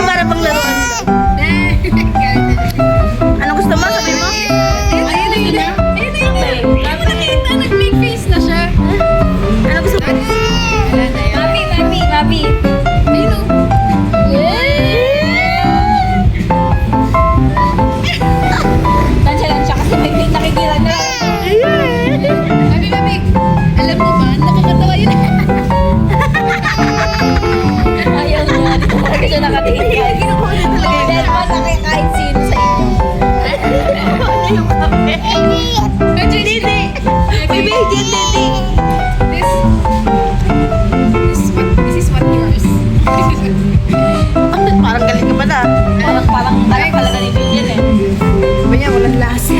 Para pang laruan ba? Anong gusto mo? Sabi mo? Nag-make face na siya. Anong gusto mo? Mami. Ayun o. Nandiyan siya kasi may nakikita na. Mami. Alam mo ba, nakakatawa yun. Ayaw niya. Dito talaga siya nakatingin kahit. Dahil masakit kahit sino sa inyo. Didi! Baby, Didi! This is what yours. Parang galing ka pala. Parang talaga ni Julian eh. Sabi niya, walang lasa.